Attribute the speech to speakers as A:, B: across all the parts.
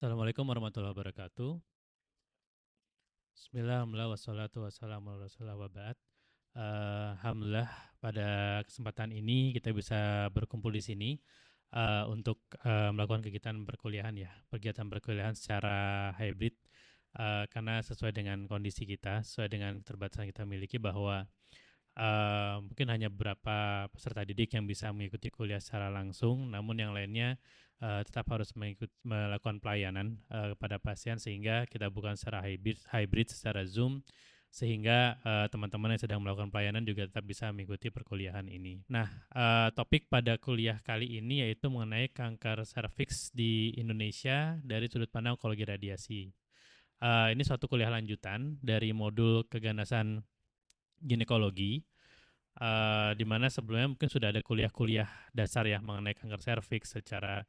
A: Assalamualaikum warahmatullahi wabarakatuh. Bismillah, alhamdulillah, wassalatu wassalamu ala rasulillah wa ba'd. Alhamdulillah pada kesempatan ini kita bisa berkumpul di sini untuk melakukan kegiatan perkuliahan ya, kegiatan perkuliahan secara hybrid karena sesuai dengan kondisi kita, sesuai dengan keterbatasan kita miliki bahwa mungkin hanya beberapa peserta didik yang bisa mengikuti kuliah secara langsung, namun yang lainnya tetap harus melakukan pelayanan kepada pasien sehingga kita bukan secara hybrid secara Zoom sehingga teman-teman yang sedang melakukan pelayanan juga tetap bisa mengikuti perkuliahan ini. Nah, topik pada kuliah kali ini yaitu mengenai kanker serviks di Indonesia dari sudut pandang onkologi radiasi. Ini suatu kuliah lanjutan dari modul keganasan ginekologi, di mana sebelumnya mungkin sudah ada kuliah-kuliah dasar ya mengenai kanker serviks secara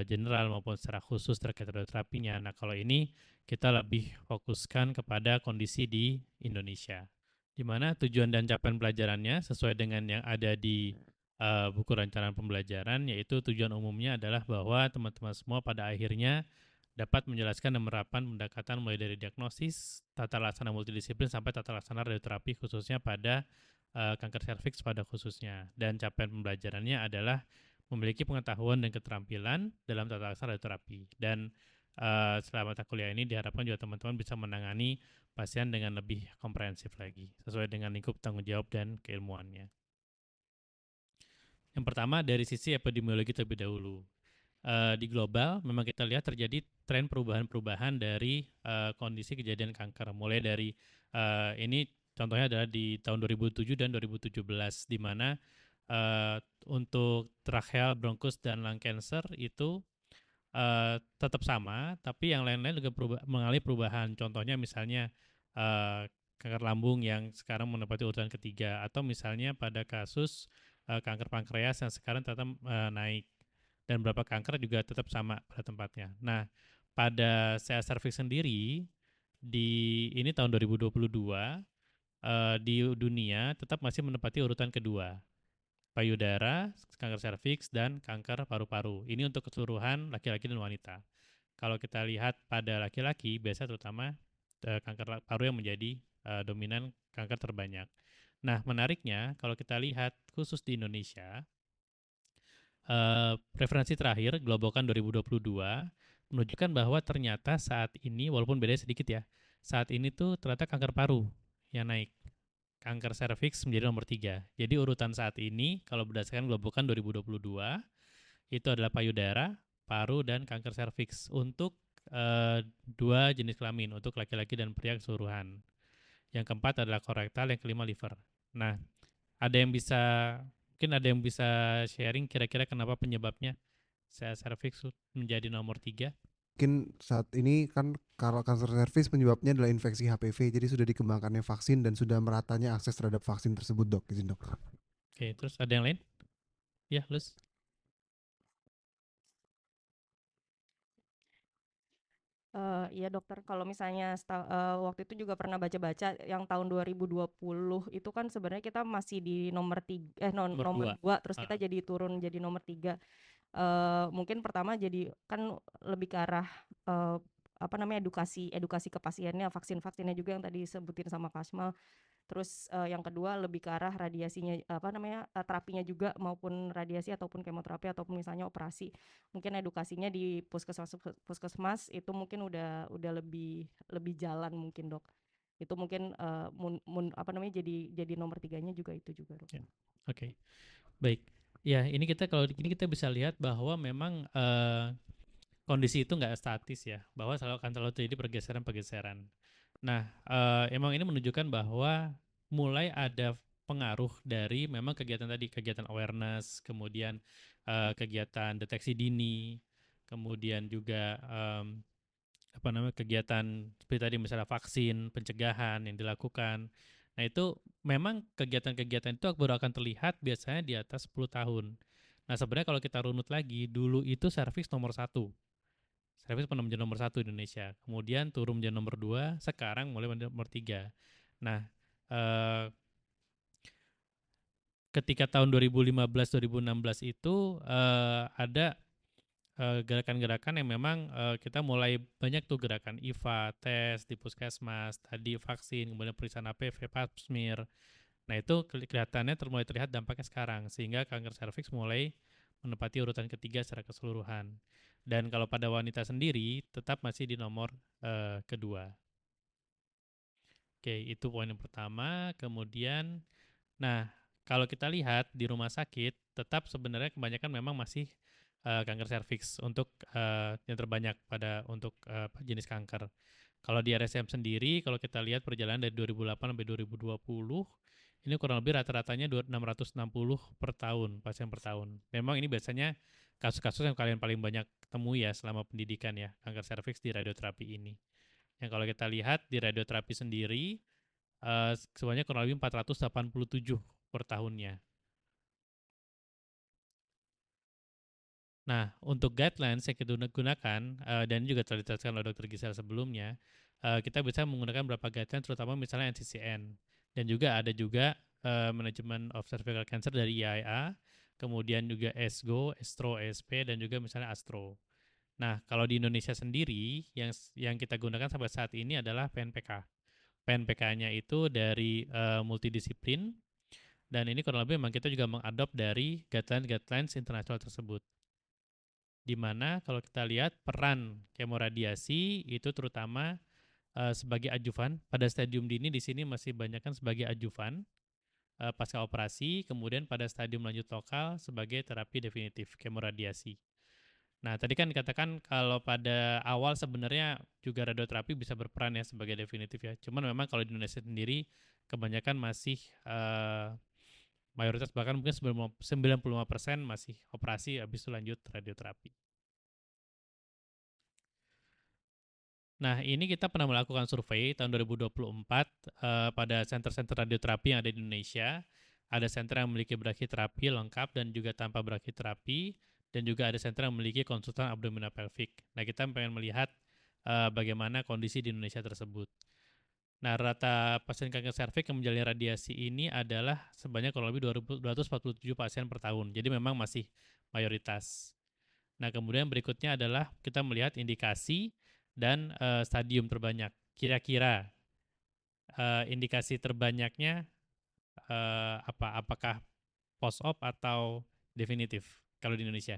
A: general maupun secara khusus terkait radioterapinya. Nah, kalau ini kita lebih fokuskan kepada kondisi di Indonesia, di mana tujuan dan capaian pelajarannya sesuai dengan yang ada di buku rancangan pembelajaran, yaitu tujuan umumnya adalah bahwa teman-teman semua pada akhirnya dapat menjelaskan dan menerapkan pendekatan mulai dari diagnosis, tata laksana multidisiplin sampai tata laksana radioterapi khususnya pada kanker serviks pada khususnya. Dan capaian pembelajarannya adalah memiliki pengetahuan dan keterampilan dalam tata laksana radioterapi. Dan selama mata kuliah ini diharapkan juga teman-teman bisa menangani pasien dengan lebih komprehensif lagi, sesuai dengan lingkup tanggung jawab dan keilmuannya. Yang pertama dari sisi epidemiologi terlebih dahulu. Di global memang kita lihat terjadi tren perubahan-perubahan dari kondisi kejadian kanker, mulai dari ini contohnya adalah di tahun 2007 dan 2017, di mana untuk tracheal, bronkus dan lung cancer itu tetap sama, tapi yang lain-lain juga mengalami perubahan. Contohnya misalnya kanker lambung yang sekarang menempati urutan ketiga, atau misalnya pada kasus kanker pankreas yang sekarang tetap naik, dan beberapa kanker juga tetap sama pada tempatnya. Nah, pada CA cervix sendiri di ini tahun 2022 di dunia tetap masih menempati urutan kedua, payudara, kanker serviks, dan kanker paru-paru. Ini untuk keseluruhan laki-laki dan wanita. Kalau kita lihat pada laki-laki, biasa terutama kanker paru yang menjadi dominan kanker terbanyak. Nah, menariknya kalau kita lihat khusus di Indonesia, referensi terakhir Globokan 2022 menunjukkan bahwa ternyata saat ini, walaupun beda sedikit ya, saat ini tuh ternyata kanker paru yang naik, kanker serviks menjadi nomor 3. Jadi urutan saat ini kalau berdasarkan Globokan 2022 itu adalah payudara, paru, dan kanker serviks untuk dua jenis kelamin, untuk laki-laki dan pria keseluruhan. Yang keempat adalah korektal, yang kelima liver. Nah, ada yang bisa mungkin ada yang bisa sharing kira-kira kenapa penyebabnya saya serviks menjadi nomor 3?
B: Mungkin saat ini kan kalau kanker serviks penyebabnya adalah infeksi HPV, jadi sudah dikembangkannya vaksin dan sudah meratanya akses terhadap vaksin tersebut, dok. Izin dok.
A: Oke, terus ada yang lain? Ya, Lus.
C: Iya dokter, kalau misalnya waktu itu juga pernah baca-baca yang tahun 2020 itu kan sebenarnya kita masih di nomor 3,
A: Nomor
C: nomor
A: 2.
C: 2, terus kita jadi turun jadi nomor 3. Mungkin pertama jadi kan lebih ke arah apa namanya edukasi edukasi ke pasiennya, vaksinnya juga yang tadi disebutin sama Kasmal. Terus yang kedua lebih ke arah radiasinya, apa namanya, terapinya juga maupun radiasi ataupun kemoterapi ataupun misalnya operasi. Mungkin edukasinya di puskesmas itu mungkin udah lebih lebih jalan mungkin, Dok. Itu mungkin apa namanya jadi nomor tiganya juga itu juga, Dok.
A: Ya. Oke, baik. Ya, ini kita kalau ini kita bisa lihat bahwa memang kondisi itu nggak statis ya, bahwa akan selalu terjadi pergeseran-pergeseran. Nah, emang ini menunjukkan bahwa mulai ada pengaruh dari memang kegiatan tadi, kegiatan awareness, kemudian kegiatan deteksi dini, kemudian juga apa namanya kegiatan seperti tadi misalnya vaksin, pencegahan yang dilakukan. Nah, itu memang kegiatan-kegiatan itu baru akan terlihat biasanya di atas 10 tahun. Nah, sebenarnya kalau kita runut lagi, dulu itu serviks nomor 1. Serviks pernah menjadi nomor 1 di Indonesia. Kemudian turun menjadi nomor 2, sekarang mulai menjadi nomor 3. Nah, eh, ketika tahun 2015-2016 itu ada gerakan-gerakan yang memang kita mulai banyak tuh gerakan IVA, tes di puskesmas, tadi vaksin, kemudian pemeriksaan HPV, pap smear. Nah itu kelihatannya mulai terlihat dampaknya sekarang, sehingga kanker serviks mulai menempati urutan ketiga secara keseluruhan. Dan kalau pada wanita sendiri, tetap masih di nomor kedua. Oke, itu poin yang pertama. Kemudian, nah kalau kita lihat di rumah sakit, tetap sebenarnya kebanyakan memang masih kanker serviks untuk yang terbanyak untuk jenis kanker. Kalau di RSM sendiri, kalau kita lihat perjalanan dari 2008 sampai 2020, ini kurang lebih rata-ratanya 660 per tahun, pasien per tahun. Memang ini biasanya kasus-kasus yang kalian paling banyak temui ya selama pendidikan ya, kanker serviks di radioterapi ini. Yang kalau kita lihat di radioterapi sendiri, sebanyak kurang lebih 487 per tahunnya. Nah, untuk guidelines yang kita gunakan, dan juga telah dijelaskan oleh Dr. Gisel sebelumnya, kita bisa menggunakan beberapa guidelines, terutama misalnya NCCN. Dan juga ada juga Management of Cervical Cancer dari IAIA, kemudian juga ESGO, ESTRO, ESP, dan juga misalnya ASTRO. Nah, kalau di Indonesia sendiri, yang kita gunakan sampai saat ini adalah PNPK. PNPK-nya itu dari multidisiplin, dan ini kurang lebih memang kita juga mengadop dari guidelines internasional tersebut. Di mana kalau kita lihat peran kemoradiasi itu terutama sebagai ajuvan pada stadium dini, di sini masih banyakkan sebagai ajuvan pasca operasi, kemudian pada stadium lanjut lokal sebagai terapi definitif kemoradiasi. Nah, tadi kan dikatakan kalau pada awal sebenarnya juga radioterapi bisa berperan ya sebagai definitif ya. Cuman memang kalau di Indonesia sendiri kebanyakan masih mayoritas bahkan mungkin 95% masih operasi habis itu lanjut radioterapi. Nah, ini kita pernah melakukan survei tahun 2024 pada center-center radioterapi yang ada di Indonesia. Ada center yang memiliki brachyterapi lengkap dan juga tanpa brachyterapi, dan juga ada center yang memiliki konsultan abdominal pelvic. Nah, kita pengen melihat bagaimana kondisi di Indonesia tersebut. Nah, rata pasien kanker serviks yang menjalani radiasi ini adalah sebanyak kurang lebih 247 pasien per tahun. Jadi memang masih mayoritas. Nah, kemudian berikutnya adalah kita melihat indikasi dan stadium terbanyak. Kira-kira indikasi terbanyaknya apa? Apakah post-op atau definitif kalau di Indonesia?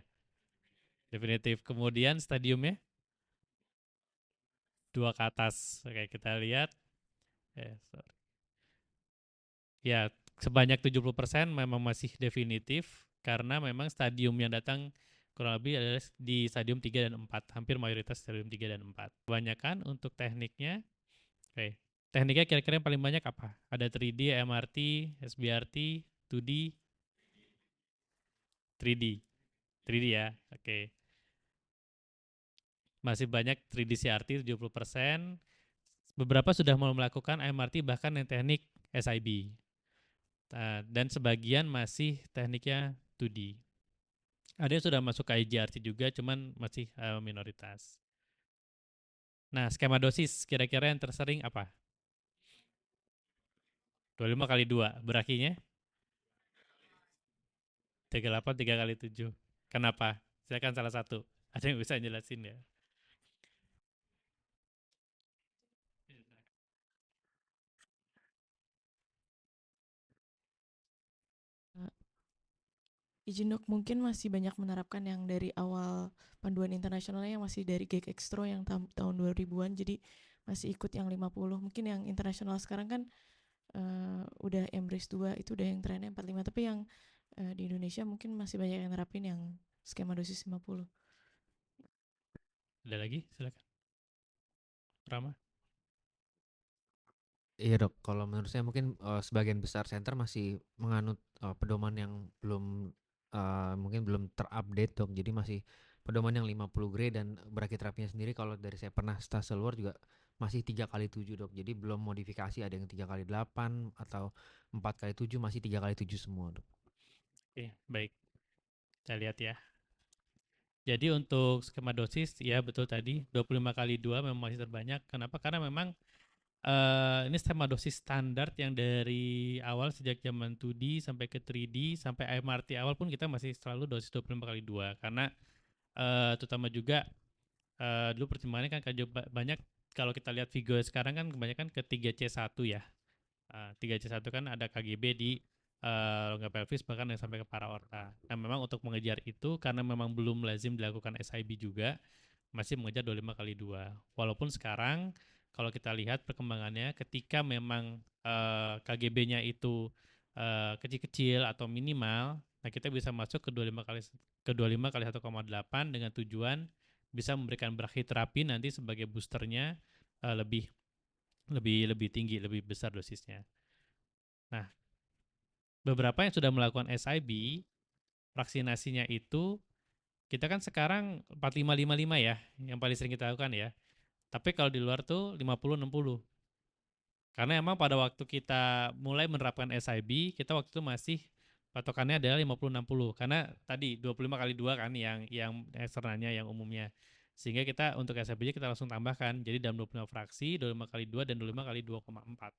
A: Definitif. Kemudian stadiumnya 2 ke atas. Oke, kita lihat. Sorry. Ya, sebanyak 70% memang masih definitif karena memang stadium yang datang kurang lebih adalah di stadium 3 dan 4. Hampir mayoritas stadium 3 dan 4. Kebanyakan untuk tekniknya, oke. Tekniknya kira-kira yang paling banyak apa? Ada 3D, MRT, SBRT, 2D, 3D. 3D ya, oke. Masih banyak 3D CRT 70%. Beberapa sudah mau melakukan MRT bahkan yang teknik SIB. Dan sebagian masih tekniknya 2D. Ada yang sudah masuk ke IGRT juga, cuman masih minoritas. Nah, skema dosis kira-kira yang tersering apa? 25 kali 2. Berakinya? 38, 3 kali 7. Kenapa? Silakan salah satu. Ada yang bisa jelasin ya?
D: Izin dok, mungkin masih banyak menerapkan yang dari awal panduan internasionalnya yang masih dari GEG Extro yang tahun 2000-an, jadi masih ikut yang 50. Mungkin yang internasional sekarang kan udah Embrace 2, itu udah yang trennya 45, tapi yang di Indonesia mungkin masih banyak yang nerapin yang skema dosis 50.
A: Ada lagi? Silakan. Rama?
E: Iya dok, kalau menurut saya mungkin sebagian besar center masih menganut pedoman yang mungkin belum terupdate dok. Jadi masih pedoman yang 50 gray, dan brachyterapinya sendiri kalau dari saya pernah stase luar juga masih 3 kali 7 dok. Jadi belum modifikasi, ada yang 3 kali 8 atau 4 kali 7, masih 3 kali 7 semua dok.
A: Oke, baik. Kita lihat ya. Jadi untuk skema dosis, ya betul tadi, 25 kali 2 memang masih terbanyak. Kenapa? Karena memang ini skema dosis standar yang dari awal sejak zaman 2D sampai ke 3D sampai MRT awal pun kita masih selalu dosis 25 kali 2 karena terutama juga dulu pertimbangannya kan banyak kalau kita lihat Vigo sekarang kan kebanyakan ke 3C1 ya. 3C1 kan ada KGB di rongga pelvis bahkan yang sampai ke para aorta. Nah, memang untuk mengejar itu karena memang belum lazim dilakukan SIB juga, masih mengejar 25x2. Walaupun sekarang kalau kita lihat perkembangannya ketika memang KGB-nya itu kecil-kecil atau minimal, nah kita bisa masuk ke 25 kali 1,8 dengan tujuan bisa memberikan brachytherapy nanti sebagai boosternya lebih tinggi, lebih besar dosisnya. Nah, beberapa yang sudah melakukan SIB, vaksinasinya itu kita kan sekarang 45-55 ya, yang paling sering kita lakukan ya. Tapi kalau di luar tuh 50-60. Karena emang pada waktu kita mulai menerapkan SIB, kita waktu itu masih patokannya adalah 50-60. Karena tadi 25x2 kan yang eksternalnya, yang umumnya. Sehingga kita untuk SIB kita langsung tambahkan. Jadi dalam 25 fraksi, 25x2 dan 25x2,4.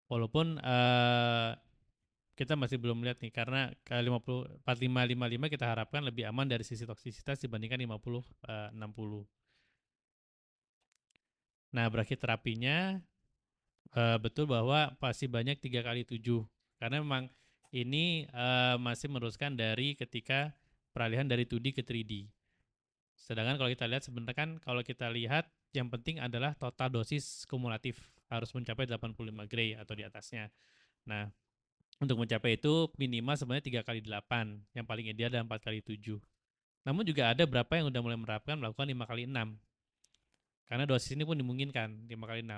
A: Walaupun kita masih belum lihat nih karena ke 45-55 kita harapkan lebih aman dari sisi toksisitas dibandingkan 50-60. Nah, brachyterapinya betul bahwa pasti banyak 3x7 karena memang ini masih meneruskan dari ketika peralihan dari 2D ke 3D. Sedangkan kalau kita lihat sebenarnya kan kalau kita lihat yang penting adalah total dosis kumulatif harus mencapai 85 gray atau di atasnya. Nah, untuk mencapai itu minimal sebenarnya 3x8, yang paling ideal adalah 4x7. Namun juga ada berapa yang udah mulai menerapkan melakukan 5x6. Karena dosis ini pun dimungkinkan 5x6.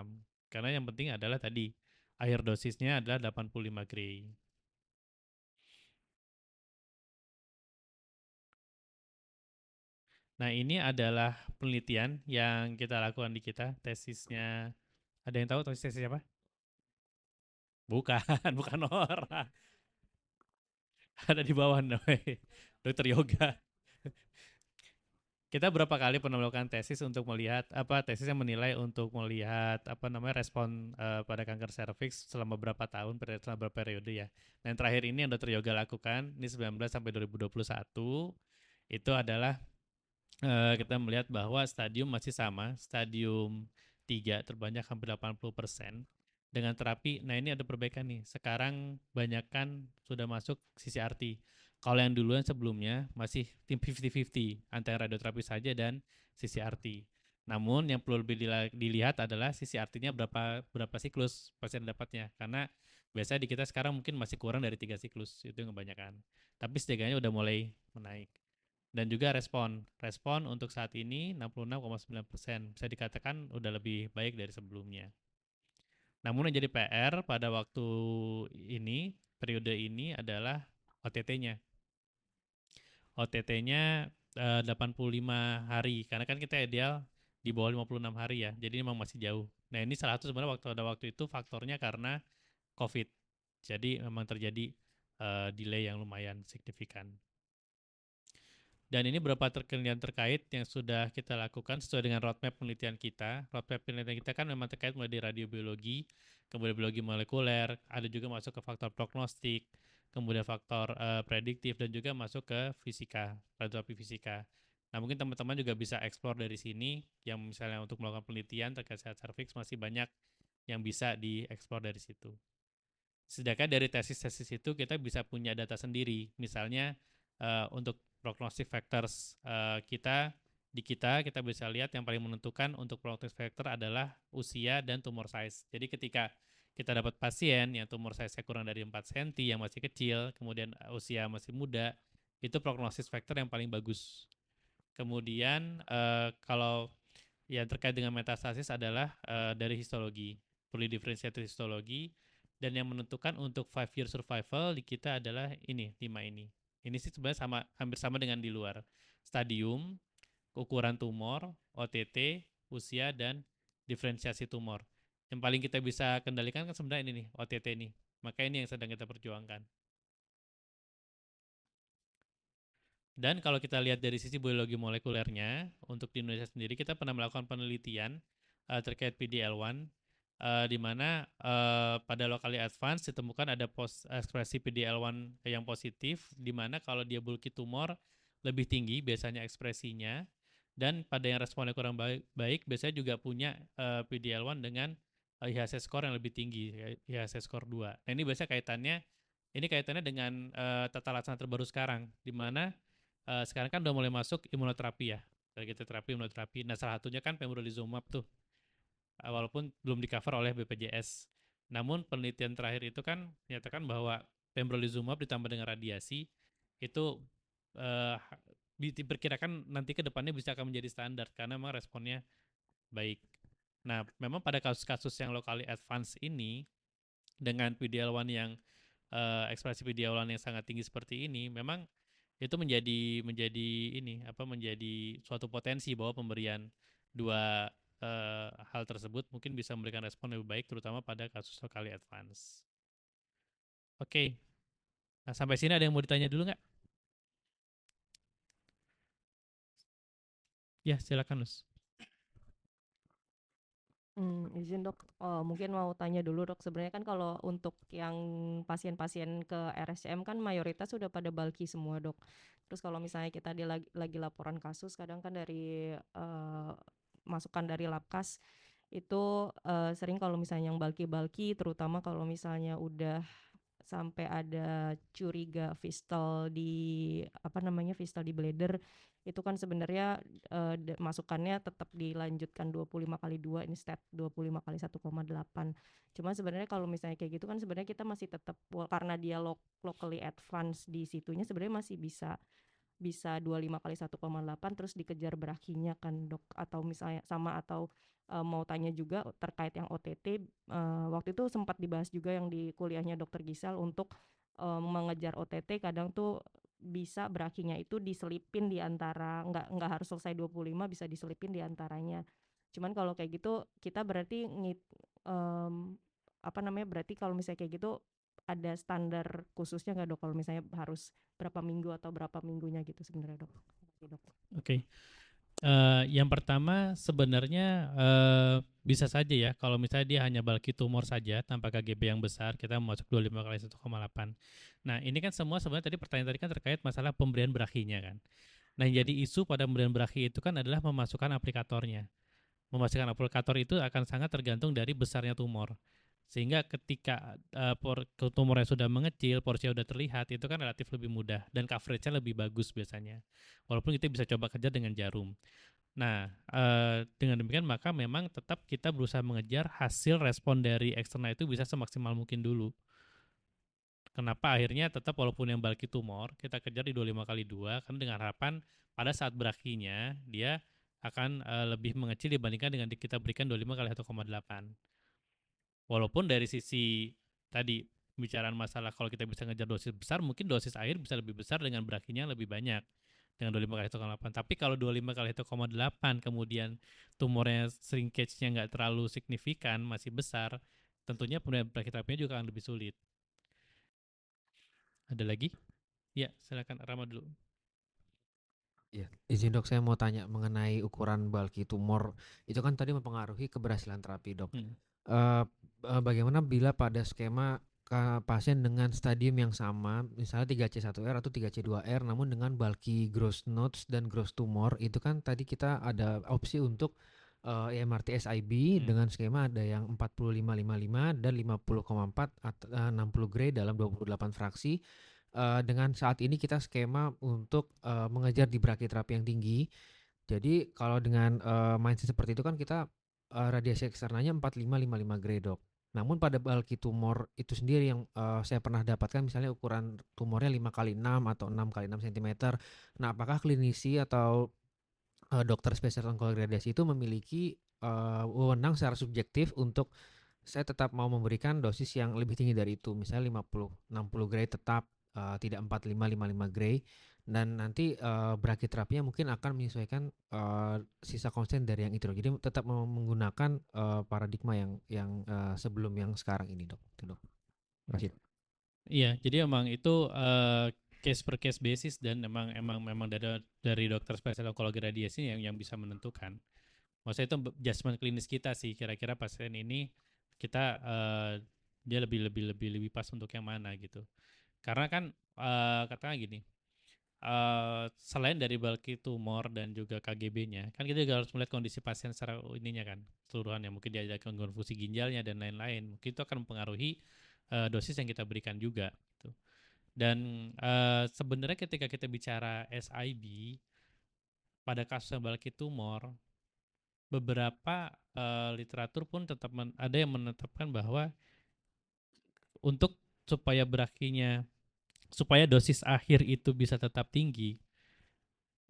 A: Karena yang penting adalah tadi akhir dosisnya adalah 85 gray. Nah, ini adalah penelitian yang kita lakukan di kita, tesisnya. Ada yang tahu tesisnya apa? Bukan, bukan orang. Ada di bawah namanya Dokter Yoga. Kita berapa kali pernah melakukan tesis untuk melihat tesis yang menilai untuk melihat respon pada kanker serviks selama berapa tahun, selama berapa periode ya. Nah, yang terakhir ini yang Dokter Yoga lakukan ini 19 sampai 2021 itu adalah kita melihat bahwa stadium masih sama, stadium 3 terbanyak hampir 80% dengan terapi. Nah, ini ada perbaikan nih. Sekarang banyakkan sudah masuk CCRT. Kalau yang duluan sebelumnya masih tim 50-50 antara radioterapi saja dan CCRT. Namun yang perlu lebih dilihat adalah CCRT-nya berapa siklus pasien dapatnya. Karena biasanya di kita sekarang mungkin masih kurang dari 3 siklus, itu yang kebanyakan. Tapi setidaknya udah mulai menaik. Dan juga respon untuk saat ini 66,9%. Bisa dikatakan udah lebih baik dari sebelumnya. Namun yang jadi PR pada waktu ini, periode ini adalah OTT-nya. OTT-nya 85 hari, karena kan kita ideal di bawah 56 hari ya, jadi memang masih jauh. Nah, ini salah satu sebenarnya waktu itu faktornya karena COVID. Jadi memang terjadi delay yang lumayan signifikan. Dan ini beberapa penelitian terkait yang sudah kita lakukan sesuai dengan roadmap penelitian kita. Roadmap penelitian kita kan memang terkait mulai dari radiobiologi, kemudian biologi molekuler, ada juga masuk ke faktor prognostik, kemudian faktor prediktif, dan juga masuk ke fisika, radioterapi fisika. Nah, mungkin teman-teman juga bisa explore dari sini, yang misalnya untuk melakukan penelitian terkait sehat serviks masih banyak yang bisa dieksplor dari situ. Sedangkan dari tesis-tesis itu kita bisa punya data sendiri. Misalnya untuk prognostic factors kita bisa lihat yang paling menentukan untuk prognostic factor adalah usia dan tumor size. Jadi ketika kita dapat pasien yang tumor size-nya kurang dari 4 cm, yang masih kecil, kemudian usia masih muda, itu prognosis factor yang paling bagus. Kemudian kalau yang terkait dengan metastasis adalah dari histologi, perlu diferensiasi histologi, dan yang menentukan untuk 5-year survival di kita adalah ini, 5 ini. Ini sih sebenarnya hampir sama dengan di luar. Stadium, ukuran tumor, OTT, usia, dan diferensiasi tumor. Yang paling kita bisa kendalikan kan sebenarnya ini nih, OTT ini. Maka ini yang sedang kita perjuangkan. Dan kalau kita lihat dari sisi biologi molekulernya, untuk di Indonesia sendiri kita pernah melakukan penelitian terkait PD-L1 di mana pada locally advanced ditemukan ada ekspresi PD-L1 yang positif, di mana kalau dia bulky tumor lebih tinggi biasanya ekspresinya, dan pada yang responnya kurang baik biasanya juga punya PD-L1 dengan IHC score yang lebih tinggi, IHC score 2. Nah ini biasanya kaitannya dengan tata laksana terbaru sekarang, di mana sekarang kan udah mulai masuk imunoterapi ya, targeted terapi, imunoterapi. Nah salah satunya kan pembrolizumab tuh, walaupun belum di-cover oleh BPJS. Namun penelitian terakhir itu kan menyatakan bahwa pembrolizumab ditambah dengan radiasi itu diperkirakan nanti ke depannya bisa akan menjadi standar karena memang responnya baik. Nah, memang pada kasus-kasus yang locally advanced ini dengan PD-L1 yang ekspresi PD-L1 yang sangat tinggi seperti ini, memang itu menjadi suatu potensi bahwa pemberian dua hal tersebut mungkin bisa memberikan respon lebih baik, terutama pada kasus locally advance. Oke. Nah, sampai sini ada yang mau ditanya dulu nggak? Ya, silakan, Nus.
C: Izin dok, mungkin mau tanya dulu dok, sebenarnya kan kalau untuk yang pasien-pasien ke RSCM kan mayoritas sudah pada bulky semua dok. Terus kalau misalnya kita lagi laporan kasus, kadang kan dari masukan dari Labkas itu sering kalau misalnya yang bulky, terutama kalau misalnya udah sampai ada curiga fistal di fistal di bladder, itu kan sebenarnya masukannya tetap dilanjutkan 25/2 instead 25/1,8. Cuma sebenarnya kalau misalnya kayak gitu kan sebenarnya kita masih tetap, karena dia locally advanced di situnya, sebenarnya masih bisa 25/1,8 terus dikejar berakhirnya kan dok, atau misalnya atau mau tanya juga terkait yang OTT, waktu itu sempat dibahas juga yang di kuliahnya dokter Gisel untuk mengejar OTT kadang tuh bisa berakhirnya itu diselipin di antara, nggak harus selesai 25, bisa diselipin di antaranya. Cuman kalau kayak gitu kita berarti berarti kalau misalnya kayak gitu ada standar khususnya nggak dok, kalau misalnya harus berapa minggu atau berapa minggunya gitu sebenarnya dok?
A: Oke. Yang pertama sebenarnya bisa saja ya kalau misalnya dia hanya bulky tumor saja tanpa KGB yang besar, kita masuk 25/1,8. Nah ini kan semua sebenarnya tadi pertanyaan tadi kan terkait masalah pemberian berakhirnya kan. Nah yang jadi isu pada pemberian berakhir itu kan adalah memasukkan aplikatornya. Memasukkan aplikator itu akan sangat tergantung dari besarnya tumor. Sehingga ketika tumornya sudah mengecil, porsinya sudah terlihat, itu kan relatif lebih mudah dan coveragenya lebih bagus biasanya. Walaupun kita bisa coba kejar dengan jarum. Nah, dengan demikian maka memang tetap kita berusaha mengejar hasil respon dari eksternal itu bisa semaksimal mungkin dulu. Kenapa akhirnya tetap walaupun yang bulky tumor kita kejar di 25/2 karena dengan harapan pada saat berakhirnya dia akan lebih mengecil dibandingkan dengan kita berikan 25/1,8. Walaupun dari sisi tadi pembicaraan masalah kalau kita bisa ngejar dosis besar, mungkin dosis air bisa lebih besar dengan berakhirnya lebih banyak dengan 25/1,8. Tapi kalau 25/1,8 kemudian tumornya shrinkage-nya nggak terlalu signifikan, masih besar, tentunya pemberian brachyterapinya juga akan lebih sulit. Ada lagi? Ya, silakan Rama dulu.
E: Ya, izin dok, saya mau tanya mengenai ukuran bulky tumor. Itu kan tadi mempengaruhi keberhasilan terapi dok. Bagaimana bila pada skema pasien dengan stadium yang sama, misalnya 3C1R atau 3C2R, namun dengan bulky gross nodes dan gross tumor, itu kan tadi kita ada opsi untuk EMRT SIB dengan skema ada yang 45/55 dan 50,4 atau 60 gray dalam 28 fraksi. Dengan saat ini kita skema untuk mengejar di brachyterapi yang tinggi. Jadi kalau dengan mindset seperti itu kan kita radiasi eksternalnya 45/55 gray dok. Namun pada bulky tumor itu sendiri yang saya pernah dapatkan misalnya ukuran tumornya 5x6 atau 6x6 cm. Nah, apakah klinisi atau dokter spesialis onkologi radiasi itu memiliki wewenang secara subjektif untuk saya tetap mau memberikan dosis yang lebih tinggi dari itu, misalnya 50-60 gray tetap, tidak 45-55 gray, dan nanti brachyterapinya mungkin akan menyesuaikan sisa konsen dari yang itu. Jadi tetap menggunakan paradigma yang sebelum yang sekarang ini dok. Itu dok. Terima kasih.
A: Iya, jadi emang itu case per case basis dan memang dari dokter spesialis onkologi radiasi yang bisa menentukan. Maksudnya itu adjustment klinis kita sih, kira-kira pasien ini kita dia lebih pas untuk yang mana gitu. Karena kan katakan gini, selain dari bulky tumor dan juga KGB-nya, kan kita juga harus melihat kondisi pasien secara ininya kan, keseluruhannya. Mungkin dia ada gangguan fungsi ginjalnya dan lain-lain. Mungkin itu akan mempengaruhi dosis yang kita berikan juga. Gitu. Dan sebenarnya ketika kita bicara SIB pada kasus yang bulky tumor, beberapa literatur pun tetap ada yang menetapkan bahwa untuk supaya supaya dosis akhir itu bisa tetap tinggi,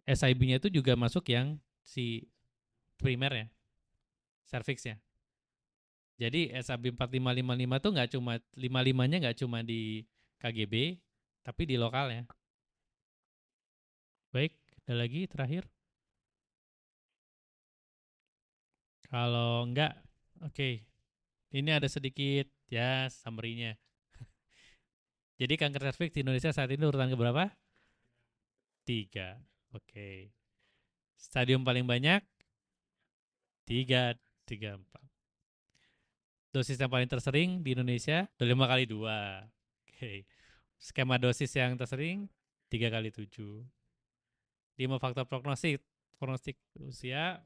A: SIB-nya itu juga masuk yang si primernya, cervixnya. Jadi SAB 4555 tuh nggak cuma 55-nya nggak cuma di KGB, tapi di lokalnya. Baik, ada lagi terakhir? Kalau enggak, oke. Ini ada sedikit ya summary-nya. Jadi kanker serviks di Indonesia saat ini urutan keberapa? 3. Oke. Stadium paling banyak? 3, 3, 4. Dosis yang paling tersering di Indonesia 5 kali 2. Oke. Skema dosis yang tersering 3 kali 7. 5 faktor prognostik usia,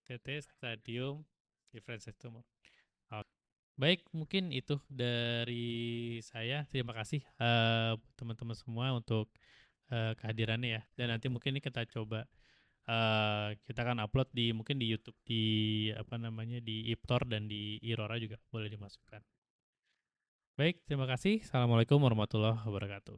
A: TT, stadium, differential tumor. Baik, mungkin itu dari saya. Terima kasih teman-teman semua untuk kehadirannya ya. Dan nanti mungkin ini kita coba kita akan upload mungkin di YouTube, di di IPTOR dan di Irora juga boleh dimasukkan. Baik, terima kasih. Assalamualaikum warahmatullahi wabarakatuh.